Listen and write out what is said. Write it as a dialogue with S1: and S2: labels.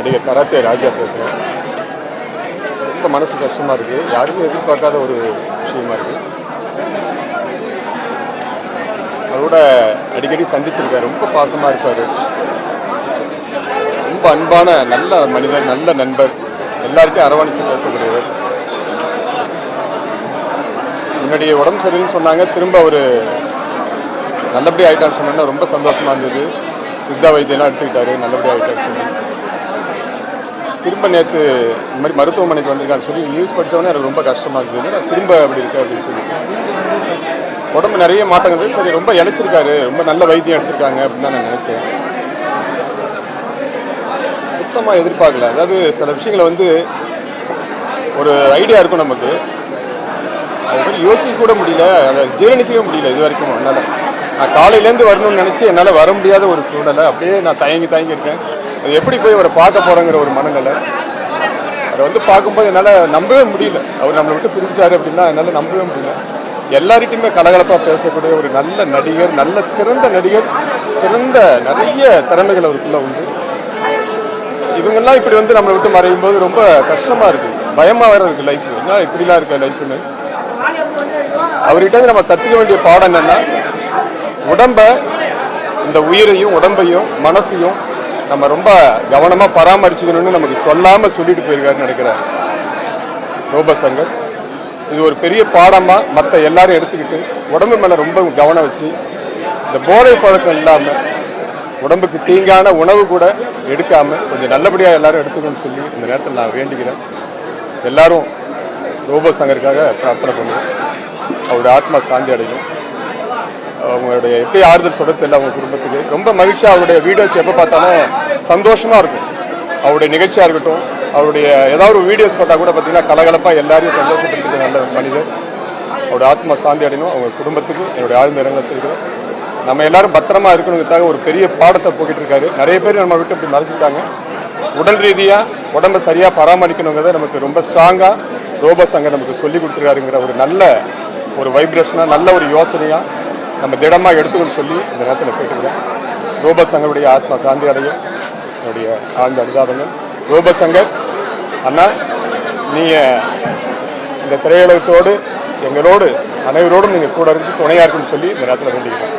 S1: நடிகர் கராத்தே ராஜா பேசுகிறேன். ரொம்ப மனசு கஷ்டமாக இருக்குது. யாருமே எதிர்பார்க்காத ஒரு விஷயமா இருக்குது. அவரோட அடிக்கடி சந்திச்சிருக்காரு. ரொம்ப பாசமாக இருப்பார். ரொம்ப அன்பான நல்ல மனிதர், நல்ல நண்பர், எல்லாருக்கும் அரவணைச்சு பேசக்கூடியவர். முன்னாடி உடம்பு சரியில்லைன்னு சொன்னாங்க. திரும்ப அவர் நல்லபடியாக ஆகிட்டான்னு சொன்னோன்னா ரொம்ப சந்தோஷமாக இருந்தது. சித்தா வைத்தியெல்லாம் எடுத்துக்கிட்டாரு. நல்லபடியாக ஆகிட்டான்னு சொல்லி திரும்ப நேற்று இந்த மாதிரி மருத்துவமனைக்கு வந்திருக்கான்னு சொல்லி நியூஸ் படித்தவொடனே எனக்கு ரொம்ப கஷ்டமாக இருந்தது. திரும்ப அப்படி இருக்கு அப்படின்னு சொல்லி உடம்பு நிறைய மாற்றங்கள். சரி, ரொம்ப இழைச்சிருக்காரு, ரொம்ப நல்ல வைத்தியம் எடுத்திருக்காங்க அப்படின்னு தான் நான் நினச்சேன். சுத்தமாக எதிர்பார்க்கல. அதாவது சில விஷயங்களை ஒரு ஐடியா இருக்கும் நமக்கு, அது மாதிரி யோசிக்க கூட முடியல, அதை ஜீரணிக்கவே முடியல இது வரைக்கும். என்னால் நான் காலையிலேருந்து வரணும்னு நினச்சி என்னால் வர முடியாத ஒரு சூழ்நிலை. அப்படியே நான் தயங்கி இருக்கேன். அது எப்படி போய் அவரை பார்க்க போகிறோங்கிற ஒரு மனநிலை. அதை பார்க்கும்போது என்னால் நம்பவே முடியல. அவர் நம்மளை விட்டு பிரிஞ்சுட்டாரு அப்படின்னா என்னால் நம்பவே முடியல. எல்லார்கிட்டையுமே கலகலப்பாக பேசக்கூடிய ஒரு நல்ல நடிகர், நல்ல சிறந்த நடிகர், சிறந்த நிறைய திறமைகள் அவருக்குள்ள உண்டு. இவங்கெல்லாம் இப்படி நம்மளை விட்டு மறையும் போது ரொம்ப கஷ்டமாக இருக்குது, பயமாக வேறு இருக்குது லைஃப். ஏன்னா இப்படிலாம் இருக்க லைஃப்னு. அவர்கிட்ட நம்ம கற்றுக்க வேண்டிய பாடம் என்னென்னா, இந்த உயிரையும் உடம்பையும் மனசையும் நம்ம ரொம்ப கவனமாக பராமரிச்சுக்கணும்னு நமக்கு சொல்லாமல் சொல்லிட்டு போயிருக்காருன்னு நினைக்கிறேன் ரோபோசங்கர். இது ஒரு பெரிய பாடமாக மற்ற எல்லாரும் எடுத்துக்கிட்டு உடம்பு மேலே ரொம்ப கவனம் வச்சு, இந்த போதை பழக்கம் இல்லாமல் உடம்புக்கு தீங்கான உணவு கூட எடுக்காமல் கொஞ்சம் நல்லபடியாக எல்லாரும் எடுத்துக்கணும்னு சொல்லி இந்த நேரத்தில் நான் வேண்டிக்கிறேன். எல்லாரும் ரோபோசங்கருக்காக பிரார்த்தனை பண்ணுவோம். அவருடைய ஆத்மா சாந்தி அடையும். அவங்களுடைய எப்படி ஆறுதல் சொல்கிறது இல்லை அவங்க குடும்பத்துக்கு. ரொம்ப மகிழ்ச்சியாக அவருடைய வீடியோஸ் எப்போ பார்த்தாலும் சந்தோஷமாக இருக்கும். அவருடைய நிகழ்ச்சியாக இருக்கட்டும், அவருடைய ஏதாவது ஒரு வீடியோஸ் பார்த்தா கூட பார்த்தீங்கன்னா கலகலப்பாக எல்லாரையும் சந்தோஷப்படுத்துகிற நல்ல மனிதர். அவருடைய ஆத்மா சாந்தி அடையணும். அவங்க குடும்பத்துக்கு என்னுடைய ஆழ்ந்த இரங்கலை சொல்கிறேன். நம்ம எல்லாரும் பத்திரமா இருக்கணுங்கிறதுக்காக ஒரு பெரிய பாடத்தை போக்கிட்டு இருக்காரு. நிறைய பேர் நம்ம விட்டு இப்படி மறைச்சிட்டாங்க. உடல் ரீதியாக உடம்பை சரியாக பராமரிக்கணுங்கிறத நமக்கு ரொம்ப ஸ்ட்ராங்காக ரோபோசங்கர் நமக்கு சொல்லி கொடுத்துருக்காருங்கிற ஒரு நல்ல ஒரு வைப்ரேஷனாக, நல்ல ஒரு யோசனையாக நம்ம திடமாக எடுத்துக்கணும்னு சொல்லி இந்த நேரத்தில் கேட்டுக்கிறேன். ரோபோசங்கருடைய ஆத்மா சாந்தி அடையும். என்னுடைய ஆழ்ந்த அனுதாபங்கள். ரோபோசங்கர் அண்ணா, நீங்கள் இந்த திரையுலகத்தோடு எங்களோடு அனைவரோடும் நீங்கள் கூட இருந்து துணையாக இருக்குன்னு சொல்லி இந்த நேரத்தில் வேண்டிக்கிறேன்.